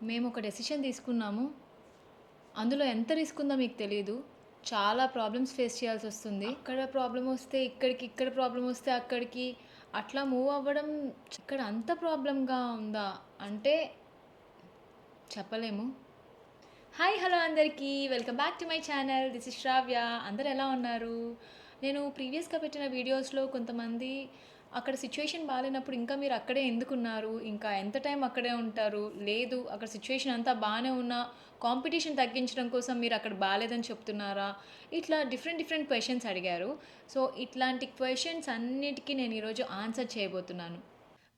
మేము ఒక డెసిషన్ తీసుకున్నాము. అందులో ఎంత రిస్క్ ఉందో మీకు తెలీదు. చాలా ప్రాబ్లమ్స్ ఫేస్ చేయాల్సొస్తుంది. అక్కడ ప్రాబ్లమ్ వస్తే ఇక్కడికి, ఇక్కడ ప్రాబ్లమ్ వస్తే అక్కడికి, అట్లా మూవ్ అవ్వడం ఇక్కడ అంత ప్రాబ్లమ్‌గా ఉందా అంటే చెప్పలేము. హాయ్ హలో అందరికీ welcome back to my channel. This is Sravya. అందరూ ఎలా ఉన్నారు? నేను ప్రీవియస్గా పెట్టిన వీడియోస్లో కొంతమంది అక్కడ సిచ్యువేషన్ బాగాలేనప్పుడు ఇంకా మీరు అక్కడే ఎందుకున్నారు, ఇంకా ఎంత టైం అక్కడే ఉంటారు, లేదు అక్కడ సిచ్యువేషన్ అంతా బాగానే ఉన్నా కాంపిటీషన్ తగ్గించడం కోసం మీరు అక్కడ బాగాలేదని చెప్తున్నారా, ఇట్లా డిఫరెంట్ డిఫరెంట్ క్వశ్చన్స్ అడిగారు. సో ఇట్లాంటి క్వశ్చన్స్ అన్నిటికీ నేను ఈరోజు ఆన్సర్ చేయబోతున్నాను.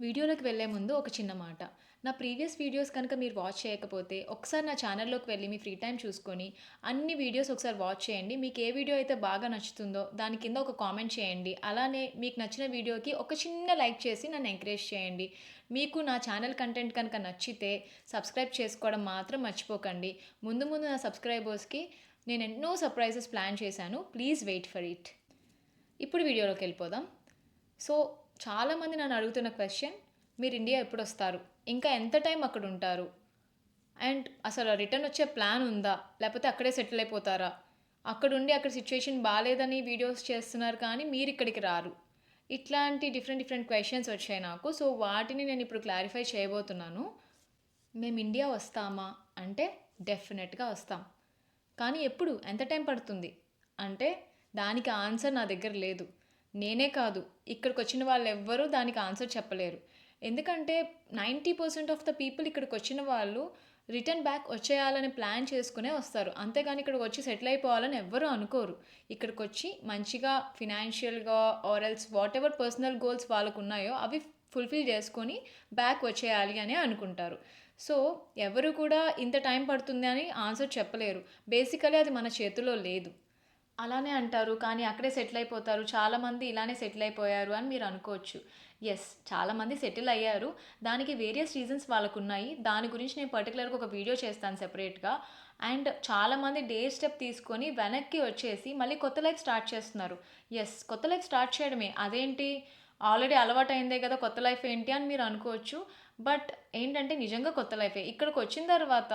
వీడియోలోకి వెళ్ళే ముందు ఒక చిన్న మాట. నా ప్రీవియస్ వీడియోస్ కనుక మీరు వాచ్ చేయకపోతే ఒకసారి నా ఛానల్లోకి వెళ్ళి మీ ఫ్రీ టైం చూసుకొని అన్ని వీడియోస్ ఒకసారి వాచ్ చేయండి. మీకు ఏ వీడియో అయితే బాగా నచ్చుతుందో దాని కింద ఒక కామెంట్ చేయండి. అలానే మీకు నచ్చిన వీడియోకి ఒక చిన్న లైక్ చేసి నన్ను ఎంకరేజ్ చేయండి. మీకు నా ఛానల్ కంటెంట్ కనుక నచ్చితే సబ్స్క్రైబ్ చేసుకోవడం మాత్రం మర్చిపోకండి. ముందు ముందు నా సబ్స్క్రైబర్స్కి నేను ఎన్నో సర్ప్రైజెస్ ప్లాన్ చేశాను. Please wait for it. ఇప్పుడు వీడియోలోకి వెళ్ళిపోదాం. సో చాలామంది నన్ను అడుగుతున్న క్వశ్చన్, మీరు ఇండియా ఎప్పుడు వస్తారు, ఇంకా ఎంత టైం అక్కడ ఉంటారు, అండ్ అసలు రిటర్న్ వచ్చే ప్లాన్ ఉందా, లేకపోతే అక్కడే సెటిల్ అయిపోతారా, అక్కడ అక్కడ సిచ్యువేషన్ బాగాలేదని వీడియోస్ చేస్తున్నారు కానీ మీరు ఇక్కడికి రారు. ఇట్లాంటి డిఫరెంట్ డిఫరెంట్ క్వశ్చన్స్ వచ్చాయి నాకు. సో వాటిని నేను ఇప్పుడు క్లారిఫై చేయబోతున్నాను. మేము ఇండియా వస్తామా అంటే డెఫినెట్గా వస్తాం. కానీ ఎప్పుడు, ఎంత టైం పడుతుంది అంటే దానికి ఆన్సర్ నా దగ్గర లేదు. నేనే కాదు, ఇక్కడికి వచ్చిన వాళ్ళు ఎవ్వరూ దానికి ఆన్సర్ చెప్పలేరు. ఎందుకంటే 90% ఆఫ్ ద పీపుల్ ఇక్కడికి వచ్చిన వాళ్ళు రిటర్న్ బ్యాక్ వచ్చేయాలని ప్లాన్ చేసుకునే వస్తారు. అంతేగాని ఇక్కడికి వచ్చి సెటిల్ అయిపోవాలని ఎవ్వరూ అనుకోరు. ఇక్కడికి వచ్చి మంచిగా ఫినాన్షియల్గా or else whatever personal goals వాళ్ళకు ఉన్నాయో అవి ఫుల్ఫిల్ చేసుకొని బ్యాక్ వచ్చేయాలి అని అనుకుంటారు. సో ఎవరు కూడా ఇంత టైం పడుతుంది అని ఆన్సర్ చెప్పలేరు. బేసికలీ అది మన చేతిలో లేదు. అలానే అంటారు కానీ అక్కడే సెటిల్ అయిపోతారు, చాలామంది ఇలానే సెటిల్ అయిపోయారు అని మీరు అనుకోవచ్చు. ఎస్, చాలామంది సెటిల్ అయ్యారు. దానికి వేరియస్ రీజన్స్ వాళ్ళకు ఉన్నాయి. దాని గురించి నేను పర్టికులర్గా ఒక వీడియో చేస్తాను సెపరేట్గా. అండ్ చాలామంది డే స్టెప్ తీసుకొని వెనక్కి వచ్చేసి మళ్ళీ కొత్త లైఫ్ స్టార్ట్ చేస్తున్నారు. ఎస్, కొత్త లైఫ్ స్టార్ట్ చేయడమే, అదేంటి ఆల్రెడీ అలవాటు అయిందే కదా కొత్త లైఫ్ ఏంటి అని మీరు అనుకోవచ్చు. బట్ ఏంటంటే నిజంగా కొత్త లైఫే. ఇక్కడికి వచ్చిన తర్వాత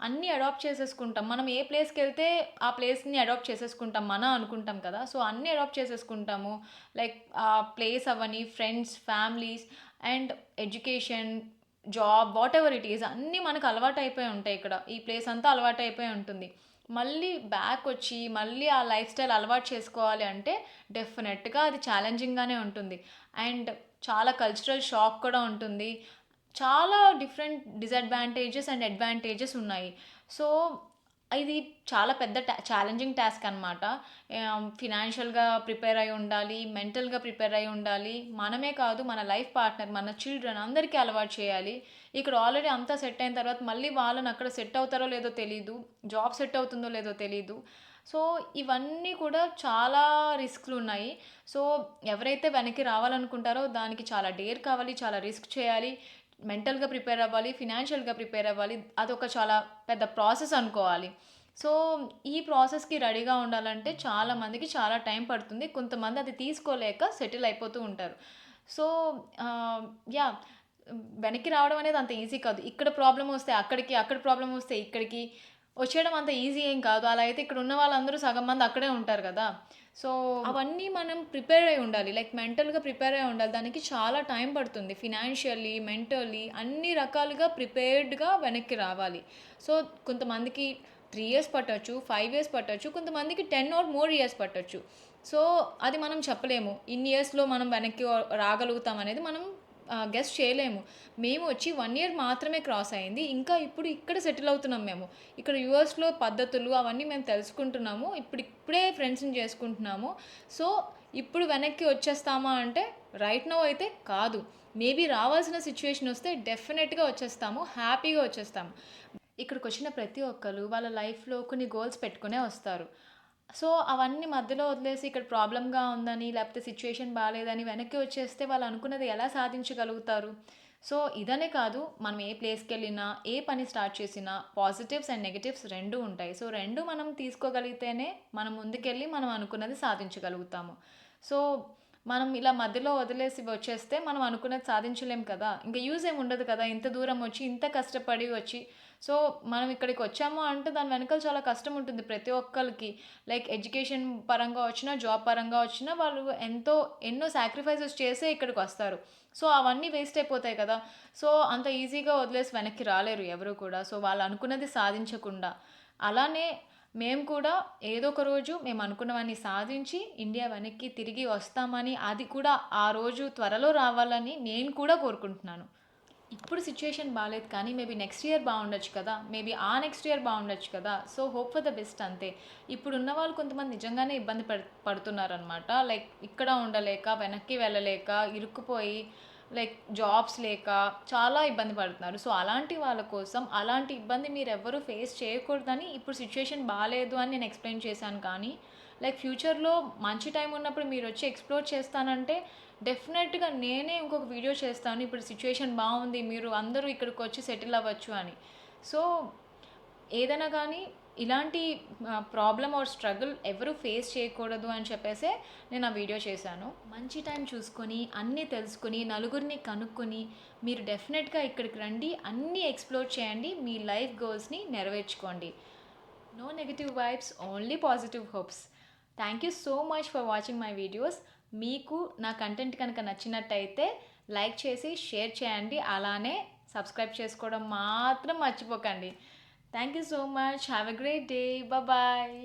అన్నీ అడాప్ట్ చేసేసుకుంటాం. మనం ఏ ప్లేస్కి వెళ్తే ఆ ప్లేస్ని అడాప్ట్ చేసేసుకుంటాం అనుకుంటాం కదా. సో అన్నీ అడాప్ట్ చేసేసుకుంటాము. లైక్ ఆ place Avani, friends, families and education, job, what ever it is అన్నీ మనకు అలవాటు అయిపోయి ఉంటాయి. ఇక్కడ ఈ ప్లేస్ అంతా అలవాటు అయిపోయి ఉంటుంది. మళ్ళీ బ్యాక్ వచ్చి మళ్ళీ ఆ లైఫ్ స్టైల్ అలవాటు చేసుకోవాలి అంటే డెఫినెట్గా అది ఛాలెంజింగ్గానే ఉంటుంది. అండ్ చాలా కల్చరల్ షాక్ కూడా ఉంటుంది. చాలా డిఫరెంట్ డిసడ్వాంటేజెస్ అండ్ అడ్వాంటేజెస్ ఉన్నాయి. సో ఇది చాలా పెద్ద ఛాలెంజింగ్ టాస్క్ అనమాట. ఫినాన్షియల్గా ప్రిపేర్ అయి ఉండాలి, మెంటల్గా ప్రిపేర్ అయి ఉండాలి. మనమే కాదు, మన లైఫ్ పార్ట్నర్, మన చిల్డ్రన్ అందరికీ అలవాటు చేయాలి. ఇక్కడ ఆల్రెడీ అంతా సెట్ అయిన తర్వాత మళ్ళీ వాళ్ళని అక్కడ సెట్ అవుతారో లేదో తెలీదు, జాబ్ సెట్ అవుతుందో లేదో తెలీదు. సో ఇవన్నీ కూడా చాలా రిస్క్లు ఉన్నాయి. సో ఎవరైతే వెనక్కి రావాలనుకుంటారో దానికి చాలా డేర్ కావాలి, చాలా రిస్క్ చేయాలి, మెంటల్గా ప్రిపేర్ అవ్వాలి, ఫినాన్షియల్గా ప్రిపేర్ అవ్వాలి. అదొక చాలా పెద్ద ప్రాసెస్ అనుకోవాలి. సో ఈ ప్రాసెస్కి రెడీగా ఉండాలంటే చాలామందికి చాలా టైం పడుతుంది. కొంతమంది అది తీసుకోలేక సెటిల్ అయిపోతూ ఉంటారు. సో యా, వెనక్కి రావడం అనేది అంత ఈజీ కాదు. ఇక్కడ ప్రాబ్లం వస్తే అక్కడికి, అక్కడ ప్రాబ్లం వస్తే ఇక్కడికి వచ్చేయడం అంత ఈజీ ఏం కాదు. అలా అయితే ఇక్కడ ఉన్న వాళ్ళందరూ సగం మంది అక్కడే ఉంటారు కదా. సో అవన్నీ మనం ప్రిపేర్ అయి ఉండాలి, లైక్ మెంటల్గా ప్రిపేర్ అయి ఉండాలి. దానికి చాలా టైం పడుతుంది. ఫినాన్షియల్లీ, మెంటల్లీ అన్ని రకాలుగా ప్రిపేర్డ్గా వెనక్కి రావాలి. సో కొంతమందికి 3 ఇయర్స్ పట్టొచ్చు, 5 ఇయర్స్ పట్టొచ్చు, కొంతమందికి 10 ఆర్ మోర్ ఇయర్స్ పట్టొచ్చు. సో అది మనం చెప్పలేము ఇన్ని ఇయర్స్లో మనం వెనక్కి రాగలుగుతాం అనేది మనం గెస్ చేయలేము. మేము వచ్చి 1 ఇయర్ మాత్రమే క్రాస్ అయింది. ఇంకా ఇప్పుడు ఇక్కడ సెటిల్ అవుతున్నాం మేము. ఇక్కడ యూఎస్లో పద్ధతులు అవన్నీ మేము తెలుసుకుంటున్నాము. ఇప్పుడే ఫ్రెండ్స్ని చేసుకుంటున్నాము. సో ఇప్పుడు వెనక్కి వచ్చేస్తామా అంటే రైట్ నౌ అయితే కాదు. మేబీ రావాల్సిన సిచ్యువేషన్ వస్తే డెఫినెట్గా వచ్చేస్తాము, హ్యాపీగా వచ్చేస్తాము. ఇక్కడికి వచ్చిన ప్రతి ఒక్కరు వాళ్ళ లైఫ్లో కొన్ని గోల్స్ పెట్టుకునే వస్తారు. సో అవన్నీ మధ్యలో వదిలేసి ఇక్కడ ప్రాబ్లమ్గా ఉందని, లేకపోతే సిచ్యువేషన్ బాగాలేదని వెనక్కి వచ్చేస్తే వాళ్ళు అనుకున్నది ఎలా సాధించగలుగుతారు? సో ఇదనే కాదు, మనం ఏ ప్లేస్కి వెళ్ళినా, ఏ పని స్టార్ట్ చేసినా పాజిటివ్స్ అండ్ నెగిటివ్స్ రెండూ ఉంటాయి. సో రెండు మనం తీసుకోగలిగితేనే మనం ముందుకెళ్ళి మనం అనుకున్నది సాధించగలుగుతాము. సో మనం ఇలా మధ్యలో వదిలేసి వచ్చేస్తే మనం అనుకున్నది సాధించలేం కదా! ఇంక యూజ్ ఏమి ఉండదు కదా! ఇంత దూరం వచ్చి, ఇంత కష్టపడి వచ్చి. సో, మనం ఇక్కడికి వచ్చాము అంటే దాని వెనకాల చాలా కష్టం ఉంటుంది ప్రతి ఒక్కళ్ళకి. లైక్ ఎడ్యుకేషన్ పరంగా వచ్చినా, జాబ్ పరంగా వచ్చినా వాళ్ళు ఎన్నో సాక్రిఫైసెస్ చేసే ఇక్కడికొస్తారు. సో, అవన్నీ వేస్ట్ అయిపోతాయి కదా! సో, అంత ఈజీగా వదిలేసి వెనక్కి రాలేరు ఎవరు కూడా. సో, వాళ్ళు అనుకున్నది సాధించకుండా. అలానే మేము కూడా ఏదో ఒక రోజు మేము అనుకున్నవన్నీ సాధించి ఇండియా వెనక్కి తిరిగి వస్తామని, అది కూడా ఆ రోజు త్వరలో రావాలని నేను కూడా కోరుకుంటున్నాను. ఇప్పుడు సిచ్యుయేషన్ బాలేదు కానీ మేబీ నెక్స్ట్ ఇయర్ బాగుండొచ్చు కదా! మేబీ ఆ నెక్స్ట్ ఇయర్ బాగుండొచ్చు కదా! So, hope for the best అంతే. ఇప్పుడున్న వాళ్ళు కొంతమంది నిజంగానే ఇబ్బంది పడుతున్నారనమాట. లైక్ ఇక్కడ ఉండలేక, వెనక్కి వెళ్ళలేక, ఇరుక్కుపోయి లైక్ జాబ్స్ లేక చాలా ఇబ్బంది పడుతున్నారు. సో, అలాంటి వాళ్ళ కోసం అలాంటి ఇబ్బంది మీరెవ్వరూ ఫేస్ చేయకూడదని ఇప్పుడు సిచ్యుయేషన్ బాలేదు అని నేను ఎక్స్‌ప్లెయిన్ చేశాను కానీ, లైక్ ఫ్యూచర్‌లో మంచి టైం ఉన్నప్పుడు మీరొచ్చి ఎక్స్‌ప్లోర్ చేస్తానంటే డెఫినెట్‌గా నేనే ఇంకొక వీడియో చేస్తాను. ఇప్పుడు సిచ్యుయేషన్ బావుంది. మీరు అందరూ ఇక్కడికొచ్చి సెటిల్ అవ్వచ్చు అని. సో, ఏదైనా గానీ ఇలాంటి ప్రాబ్లమ్ ఆర్ స్ట్రగుల్ ఎవరు ఫేస్ చేయకూడదు అని చెప్పేసే నేను ఆ వీడియో చేశాను. మంచి టైం చూసుకొని, అన్నీ తెలుసుకొని, నలుగురిని కనుక్కొని, మీరు డెఫినెట్‌గా ఇక్కడికి రండి. అన్నీ ఎక్స్‌ప్లోర్ చేయండి. మీ లైఫ్ గోల్స్‌ని నెరవేర్చుకోండి. No negative vibes, only positive hopes. Thank you so much for watching my videos. మీకు నా కంటెంట్ కనుక నచ్చినట్టయితే లైక్ చేసి షేర్ చేయండి. అలానే సబ్స్క్రైబ్ చేసుకోవడం మాత్రం మర్చిపోకండి. Thank you so much. Have a great day. Bye.